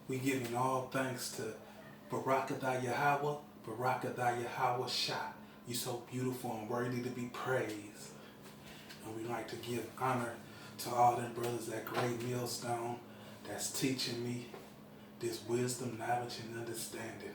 We giving all thanks to Barakadah Yahweh, Barakadah Yahweh Shah. You so beautiful and worthy to be praised. And we like to give honor to all them brothers at Great Millstone that's teaching me this wisdom, knowledge, and understanding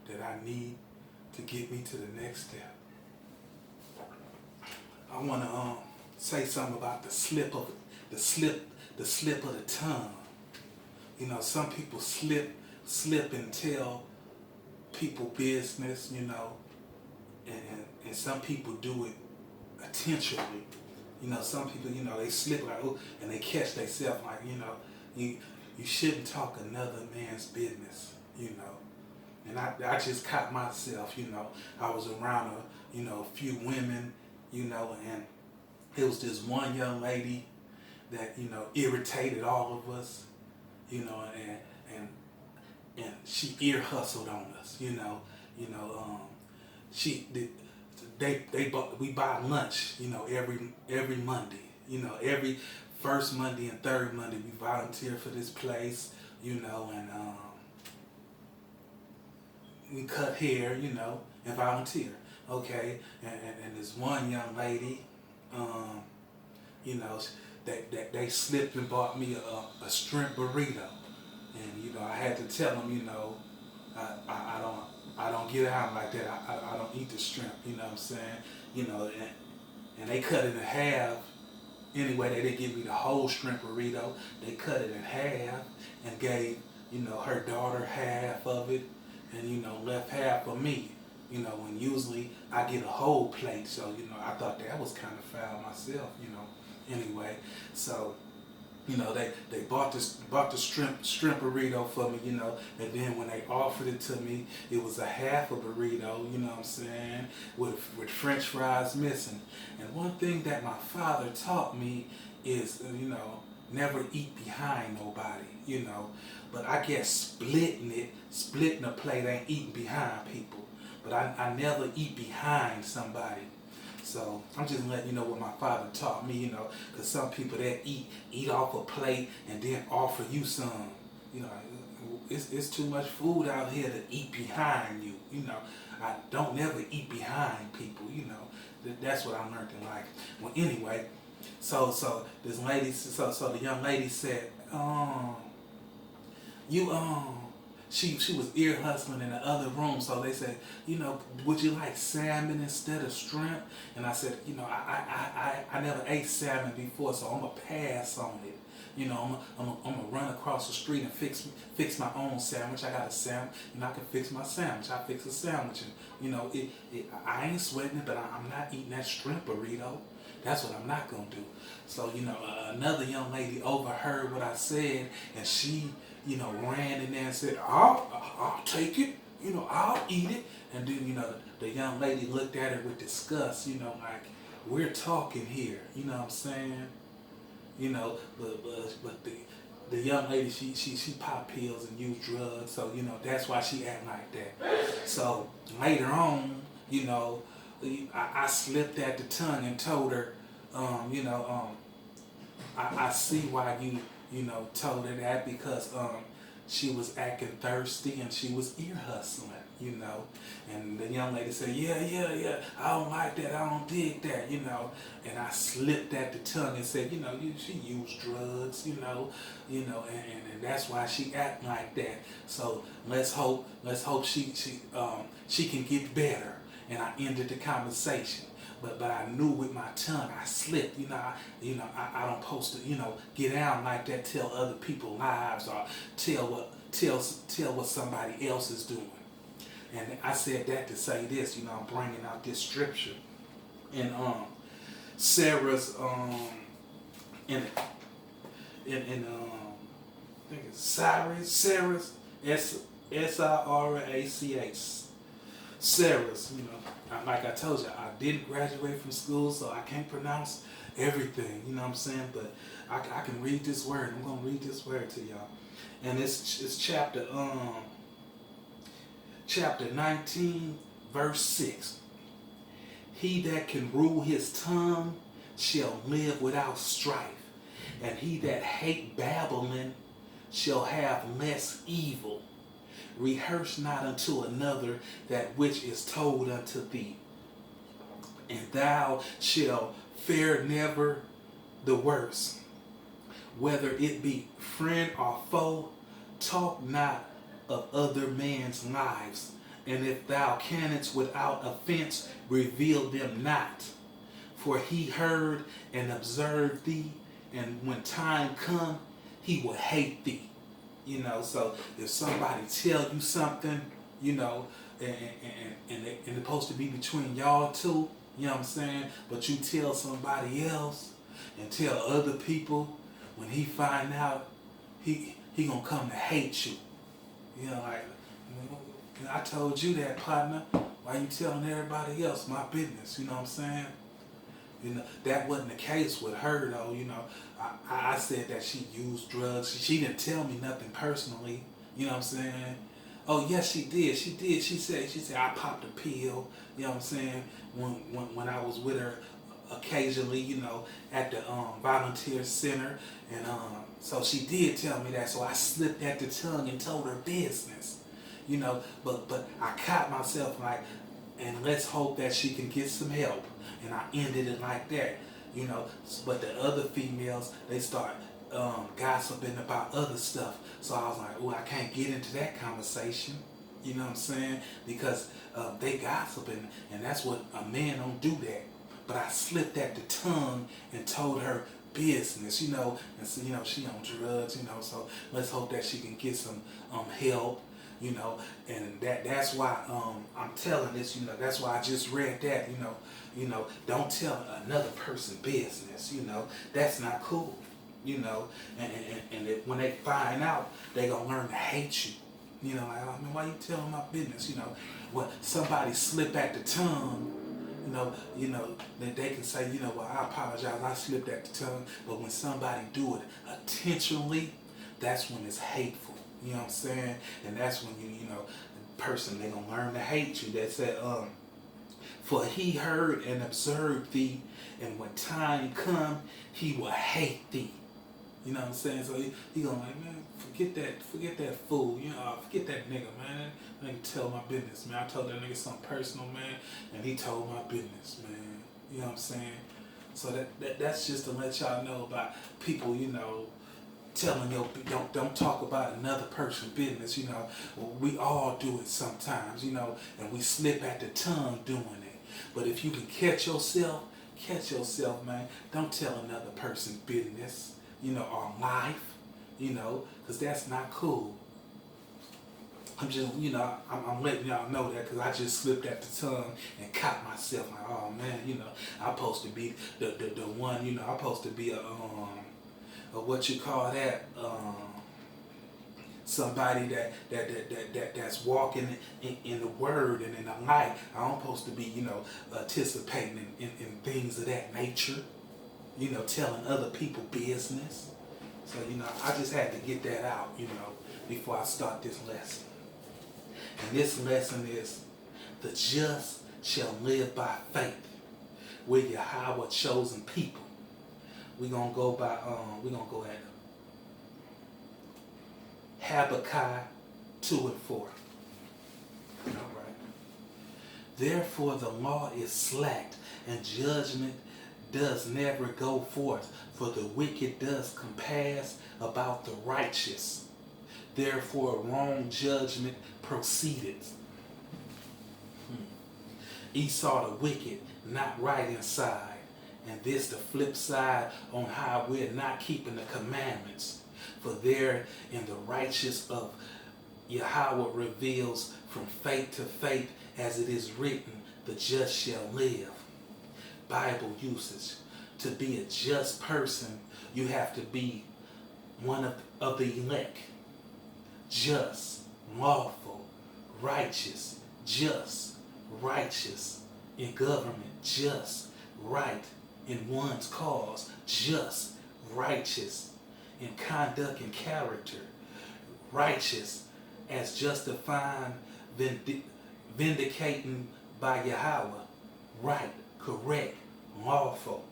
that I need to get me to the next step. I want to say something about the slip of the tongue. You know, some people slip and tell people business, you know, and some people do it intentionally. You know, some people, you know, they slip like, oh, and they catch themselves like, you know, you shouldn't talk another man's business, you know. And I just caught myself, you know. I was around a few women, you know, and it was this one young lady that, you know, irritated all of us, you know, and she ear hustled on us, you know. She did. We buy lunch, you know, every Monday, you know, every first Monday and third Monday we volunteer for this place, you know, and we cut hair, you know, and volunteer, okay, and this one young lady, you know, they slipped and bought me a shrimp burrito, and you know I had to tell them, you know, I don't get out like that. I don't eat the shrimp. You know what I'm saying? You know, and they cut it in half. Anyway, they didn't give me the whole shrimp burrito. They cut it in half and gave, you know, her daughter half of it, and you know left half for me. You know, when usually I get a whole plate. So you know, I thought that was kind of foul myself. You know, anyway, so. You know, they bought the shrimp burrito for me, you know, and then when they offered it to me, it was a half a burrito, you know what I'm saying, with French fries missing. And one thing that my father taught me is, you know, never eat behind nobody, you know. But I guess splitting a plate ain't eating behind people. But I never eat behind somebody. So I'm just letting you know what my father taught me, you know, because some people that eat off a plate and then offer you some, you know, it's too much food out here to eat behind you, you know. I don't never eat behind people, you know. That's what I learned in life. Well, anyway, so this lady, so the young lady said, you she was ear hustling in the other room, so they said, you know, would you like salmon instead of shrimp? And I said, you know, I never ate salmon before, so I'm gonna pass on it. You know, I'm gonna run across the street and fix my own sandwich. I got a sandwich, and I can fix my sandwich. I fix a sandwich, and you know, I ain't sweating it, but I'm not eating that shrimp burrito. That's what I'm not gonna do. So you know, another young lady overheard what I said, and she, you know, ran in there and said, I'll take it, you know, I'll eat it. And then, you know, the young lady looked at her with disgust, you know, like, we're talking here, you know what I'm saying? You know, but the young lady, she popped pills and used drugs, so, you know, that's why she act like that. So later on, you know, I slipped at the tongue and told her, you know, I see why you know, told her that because she was acting thirsty and she was ear hustling, you know. And the young lady said, yeah, I don't like that, I don't dig that, you know. And I slipped at the tongue and said, you know, she used drugs, you know, and that's why she act like that. So let's hope she can get better. And I ended the conversation. But I knew with my tongue I slipped. You know, I don't supposed to, you know, get down like that, tell other people lives or tell what somebody else is doing. And I said that to say this, you know, I'm bringing out this scripture in Sarah's in I think it's Sarah's Sirach. Sarah's, you know, like I told you, I didn't graduate from school, so I can't pronounce everything, you know what I'm saying? But I can read this word. I'm going to read this word to y'all. And it's chapter 19, verse 6. He that can rule his tongue shall live without strife, and he that hate babbling shall have less evil. Rehearse not unto another that which is told unto thee, and thou shalt fare never the worse. Whether it be friend or foe, talk not of other men's lives, and if thou canst without offense, reveal them not. For he heard and observed thee, and when time come, he will hate thee. So if somebody tell you something, and it's supposed to be between y'all two, you know what I'm saying? But you tell somebody else and tell other people, when he find out, he gonna come to hate you. I told you that, partner. Why you telling everybody else my business? You know what I'm saying? That wasn't the case with her though. I said that she used drugs. She didn't tell me nothing personally. You know what I'm saying? Oh yes, she did. She did. She said I popped a pill. You know what I'm saying? When I was with her occasionally, at the volunteer center, and so she did tell me that. So I slipped at the tongue and told her business. But I caught myself like, and let's hope that she can get some help. And I ended it like that, But the other females, they start gossiping about other stuff. So I was like, oh, I can't get into that conversation. You know what I'm saying? Because they gossiping, and that's what a man don't do that. But I slipped at the tongue and told her business, and so, she on drugs, so let's hope that she can get some help. And that's why I'm telling this, that's why I just read that, don't tell another person business, that's not cool, and when they find out, they gonna learn to hate you, like, oh, man, why you telling my business, Well, somebody slip at the tongue, that they can say, well, I apologize, I slipped at the tongue, but when somebody do it intentionally, that's when it's hateful. You know what I'm saying? And that's when the person, they gonna learn to hate you. That said, for he heard and observed thee, and when time come, he will hate thee. You know what I'm saying? So he gonna like, man, forget that fool. Forget that nigga, man. I can tell my business, man. I told that nigga something personal, man, and he told my business, man. You know what I'm saying? So that's just to let y'all know about people, telling don't talk about another person's business, we all do it sometimes, and we slip at the tongue doing it. But if you can catch yourself, man. Don't tell another person's business, or life, because that's not cool. I'm just, I'm letting y'all know that because I just slipped at the tongue and caught myself like, oh man, I'm supposed to be the one, I'm supposed to be a what you call that, somebody that's walking in the word and in the light. I'm supposed to be, participating in things of that nature, telling other people business. So, I just had to get that out, before I start this lesson. And this lesson is, the just shall live by faith. We're Yahweh chosen people. We're gonna go at Habakkuk 2 and 4. All right. Therefore the law is slacked, and judgment does never go forth, for the wicked does compass about the righteous. Therefore wrong judgment proceedeth. Esau the wicked, not right inside. And this the flip side on how we're not keeping the commandments. For there in the righteous of Yahweh reveals from faith to faith, as it is written, the just shall live. Bible usage. To be a just person, you have to be one of the elect. Just, lawful, righteous, just, righteous in government, just, right in one's cause, just, righteous in conduct and character, righteous as justifying, vindicating by Yahweh, right, correct, lawful.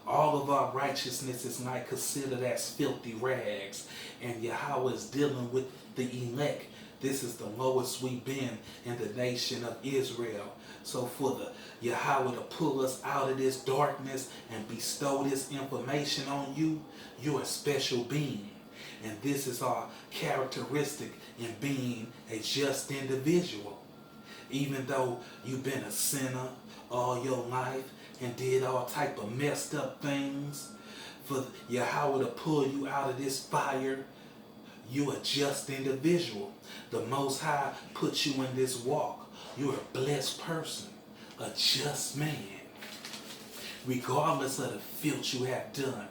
All of our righteousness is not considered as filthy rags. And Yahweh is dealing with the elect. This is the lowest we've been in the nation of Israel. So for the Yahweh to pull us out of this darkness and bestow this information on you, you're a special being. And this is our characteristic in being a just individual. Even though you've been a sinner all your life and did all type of messed up things, for Yahweh to pull you out of this fire, you're a just individual. The Most High put you in this walk. You're a blessed person, a just man, regardless of the filth you have done.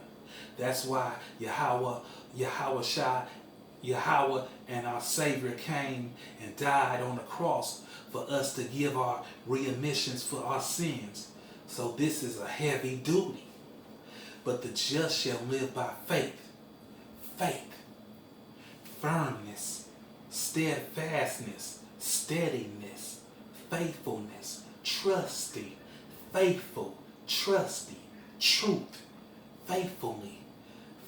That's why Yahweh and our Savior came and died on the cross for us to give our remissions for our sins. So this is a heavy duty. But the just shall live by faith. Faith, firmness, steadfastness, steadiness, faithfulness, trusting, faithful, trusting, truth, faithfully,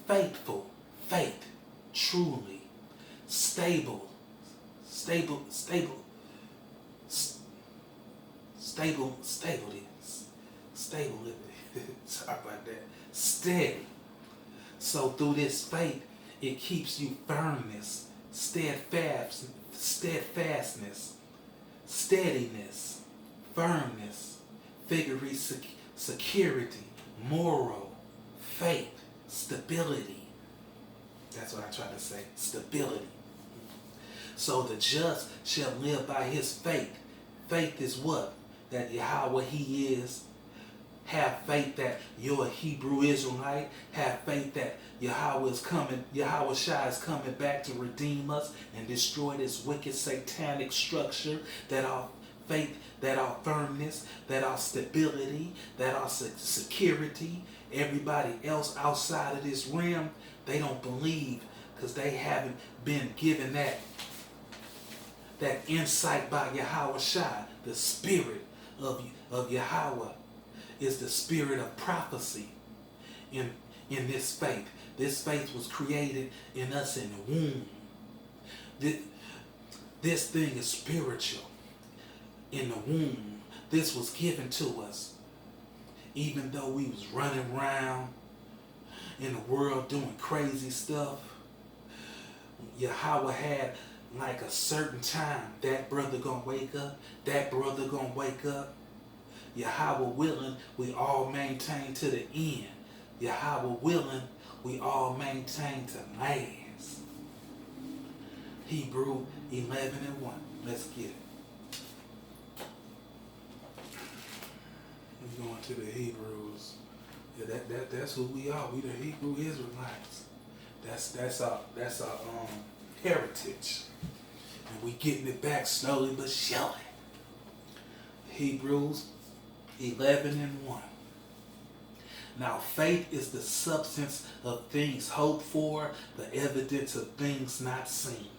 faithful, faith, truly, stable, stability, sorry about that, steady. So through this faith, it keeps you firmness, steadfastness, steadiness, firmness, figurative security, moral, faith, stability. That's what I try to say, stability. So the just shall live by his faith. Faith is what? That Yahweh he is. Have faith that you're a Hebrew Israelite. Have faith that Yahweh Shai is coming back to redeem us and destroy this wicked satanic structure. That our faith, that our firmness, that our stability, that our security. Everybody else outside of this realm, they don't believe because they haven't been given that insight by Yahweh Shai. The spirit of Yahweh is the spirit of prophecy in this faith. This faith was created in us in the womb. This thing is spiritual in the womb. This was given to us. Even though we was running around in the world doing crazy stuff, Yahweh had like a certain time. That brother gonna wake up. That brother gonna wake up. Yahweh willing, we all maintain to the end. Yahweh willing, we all maintain to last. Hebrew 11:1. Let's get it. We're going to the Hebrews. Yeah, that's who we are. We the Hebrew Israelites. That's our heritage. And we getting it back slowly but surely. Hebrews 11:1. Now faith is the substance of things hoped for, the evidence of things not seen.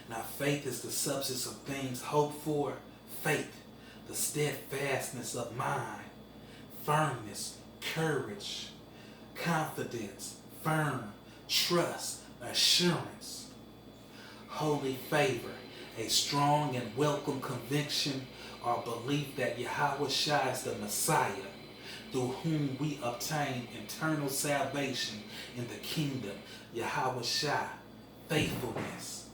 Now faith is the substance of things hoped for. Faith, the steadfastness of mind, firmness, courage, confidence, firm, trust, assurance, holy favor, a strong and welcome conviction or belief that Yahweh Shai is the Messiah, through whom we obtain eternal salvation in the kingdom. Yahweh Shai, faithfulness,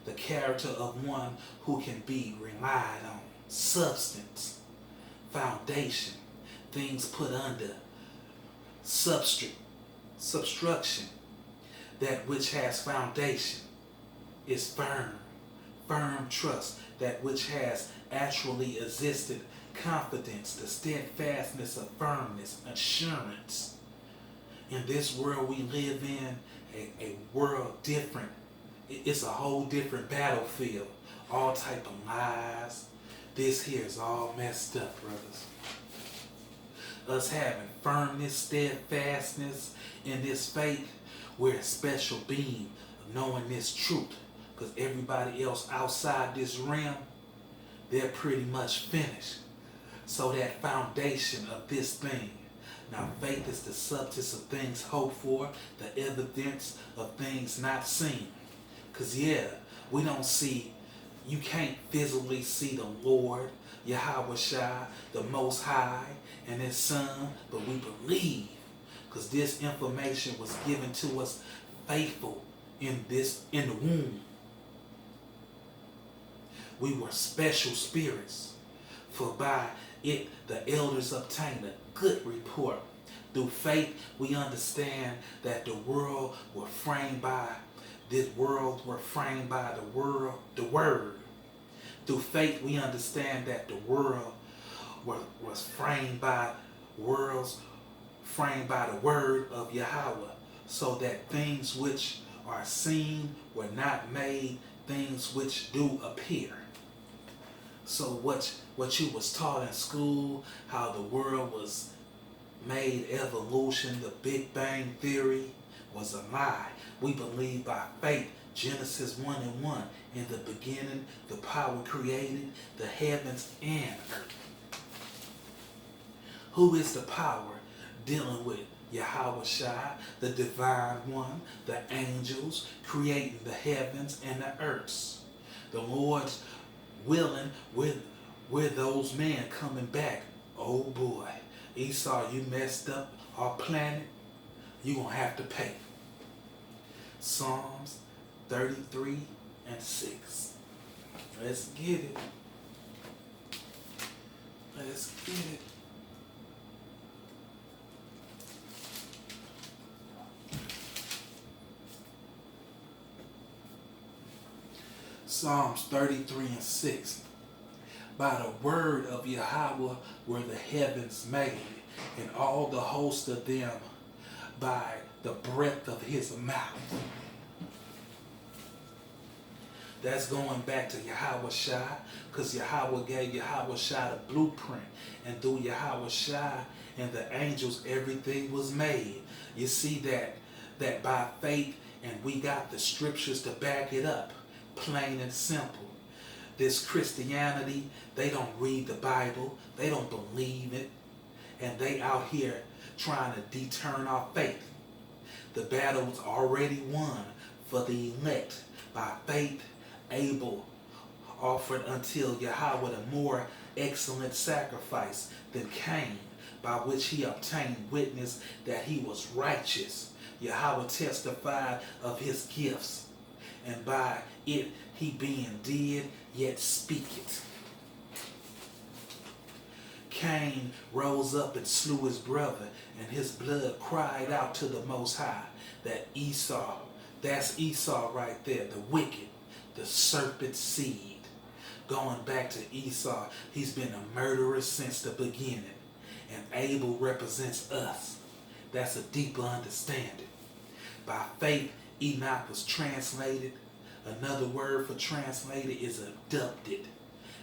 the character of one who can be relied on. Substance, foundation, things put under, substruction, that which has foundation, is firm trust, that which has actually existed, confidence, the steadfastness of firmness, assurance. In this world we live in, a world different, it's a whole different battlefield, all type of lies. This here is all messed up, brothers. Us having firmness, steadfastness in this faith, we're a special being of knowing this truth. Because everybody else outside this realm, they're pretty much finished. So that foundation of this thing, Now faith is the substance of things hoped for, the evidence of things not seen. Because yeah, we don't see, you can't physically see the Lord, Yahweh Shai, the Most High, and His Son, but we believe. Because this information was given to us faithful in the womb. We were special spirits, for by it the elders obtained a good report. Through faith we understand that the word were framed by the word. Through faith we understand that the world was framed by the word of Yahweh, so that things which are seen were not made things which do appear. So what you was taught in school, how the world was made, evolution, the Big Bang Theory, was a lie. We believe by faith, Genesis 1:1, in the beginning the power created the heavens and earth. Who is the power dealing with? Yahweh Shai, the divine one, the angels creating the heavens and the earths. The Lord's willing, with those men coming back. Oh boy, Esau, you messed up our planet, you're going to have to pay. Psalms 33:6. Let's get it. Let's get it. Psalms 33:6. By the word of Yahweh were the heavens made, and all the host of them by the breath of his mouth. That's going back to Yahweh Shai, because Yahweh gave Yahweh Shai the blueprint, and through Yahweh Shai and the angels everything was made. You see that by faith, and we got the scriptures to back it up, plain and simple. This Christianity, they don't read the Bible, they don't believe it, and they out here trying to deter our faith. The battle's already won for the elect. By faith, Abel offered until Yahweh a more excellent sacrifice than Cain, by which he obtained witness that he was righteous. Yahweh testified of his gifts, and by it he being dead, yet speaketh. Cain rose up and slew his brother, and his blood cried out to the Most High. That Esau, that's Esau right there, the wicked, the serpent seed. Going back to Esau, he's been a murderer since the beginning, and Abel represents us. That's a deeper understanding. By faith, Enoch was translated. Another word for translated is abducted.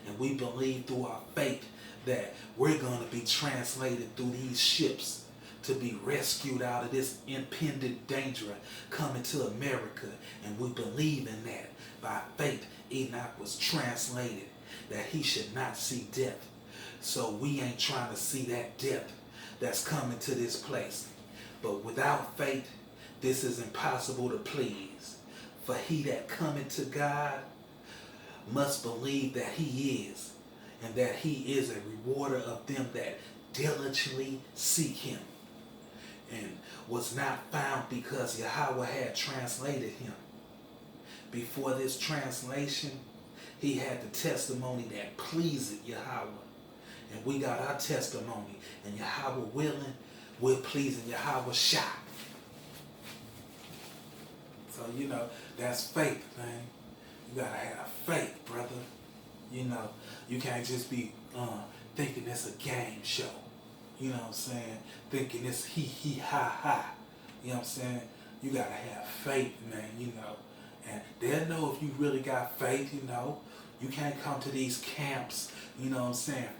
And we believe through our faith that we're going to be translated through these ships to be rescued out of this impending danger coming to America. And we believe in that. By faith, Enoch was translated that he should not see death. So we ain't trying to see that death that's coming to this place. But without faith, this is impossible to please. For he that cometh to God must believe that he is, and that he is a rewarder of them that diligently seek him. And was not found because Yahweh had translated him. Before this translation, he had the testimony that pleased Yahweh. And we got our testimony. And Yahweh willing, we're pleasing Yahweh Shai. So, that's faith, man. You gotta have faith, brother. You can't just be thinking it's a game show. You know what I'm saying? Thinking it's he, ha, ha. You know what I'm saying? You gotta have faith, man, And they'll know if you really got faith, You can't come to these camps,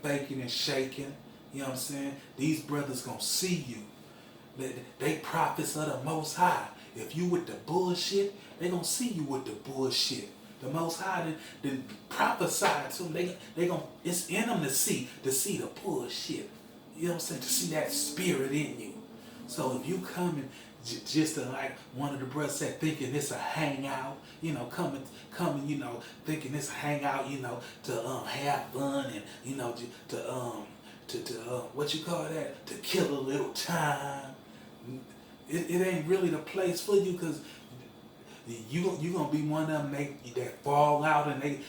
faking and shaking. You know what I'm saying? These brothers gonna see you. They prophets of the Most High. If you with the bullshit, they gonna see you with the bullshit. The Most High didn't prophesy to them. They gonna, it's in them to see the bullshit. You know what I'm saying? To see that spirit in you. So if you coming just to like one of the brothers said, thinking it's a hangout, coming, thinking it's a hangout, to have fun and to what you call that, to kill a little time. It ain't really the place for you because you gonna be one of them that fall out and they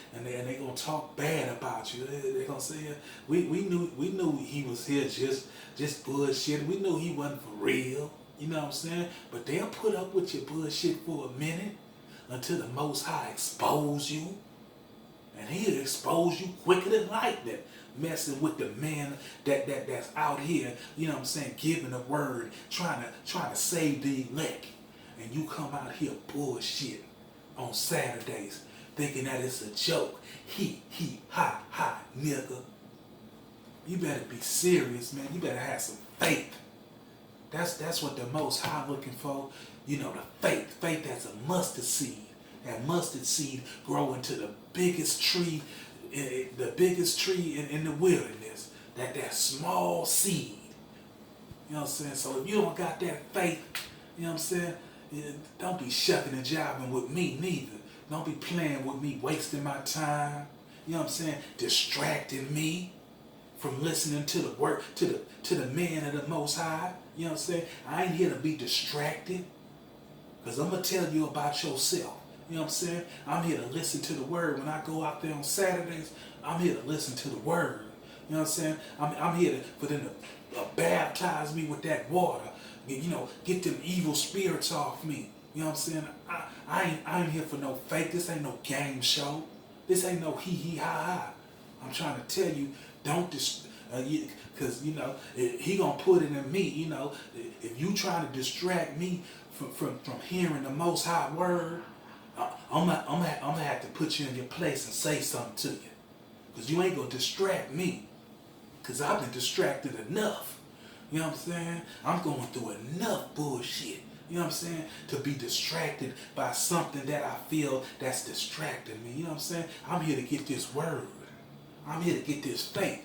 gonna talk bad about you. They gonna say we knew he was here just bullshit. We knew he wasn't for real. You know what I'm saying? But they'll put up with your bullshit for a minute until the Most High expose you, and He'll expose you quicker than lightning. Messing with the man that's out here, you know what I'm saying, giving a word, trying to save the elect. And you come out here bullshit on Saturdays, thinking that it's a joke. He, ha, nigga. You better be serious, man. You better have some faith. That's what the Most High looking for. The faith. Faith that's a mustard seed. That mustard seed grow into the biggest tree, in the wilderness. That small seed. You know what I'm saying? So if you don't got that faith, you know what I'm saying? Don't be shucking and jiving with me neither. Don't be playing with me, wasting my time. You know what I'm saying? Distracting me from listening to the word, to the man of the Most High. You know what I'm saying? I ain't here to be distracted. Because I'm going to tell you about yourself. You know what I'm saying? I'm here to listen to the word. When I go out there on Saturdays, I'm here to listen to the word. You know what I'm saying? I'm here for them to baptize me with that water. Get them evil spirits off me. You know what I'm saying? I ain't here for no fake. This ain't no game show. This ain't no hee ha ha. I'm trying to tell you, don't because he gonna put it in me. If you trying to distract me from hearing the Most High word, I'm gonna have to put you in your place and say something to you, because you ain't gonna distract me, because I've been distracted enough. You know what I'm saying? I'm going through enough bullshit, you know what I'm saying, to be distracted by something that I feel that's distracting me. You know what I'm saying? I'm here to get this word. I'm here to get this faith.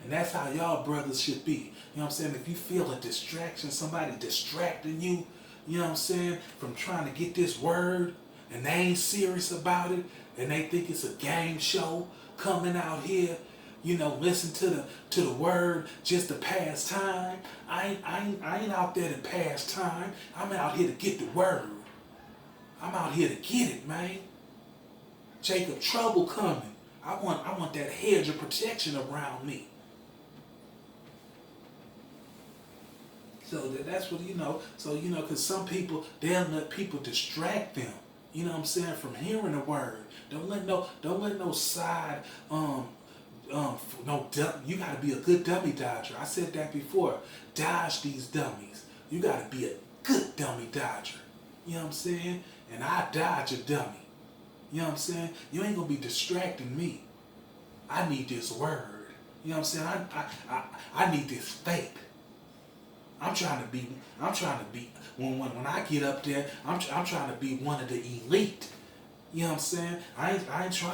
And that's how y'all brothers should be. You know what I'm saying? If you feel a distraction, somebody distracting you, you know what I'm saying, from trying to get this word, and they ain't serious about it, and they think it's a game show coming out here, listen to the word just to pass time. I ain't out there to pass time. I'm out here to get the word. I'm out here to get it, man. Jacob, trouble coming. I want that hedge of protection around me. So that's what, so, because some people, they'll let people distract them, you know what I'm saying, from hearing the word. Don't let no side, you got to be a good dummy dodger. I said that before. Dodge these dummies. You got to be a good dummy dodger. You know what I'm saying? And I dodge a dummy. You know what I'm saying? You ain't going to be distracting me. I need this word. You know what I'm saying? I need this faith. I'm trying to be, when I get up there, I'm trying to be one of the elite. You know what I'm saying? I ain't trying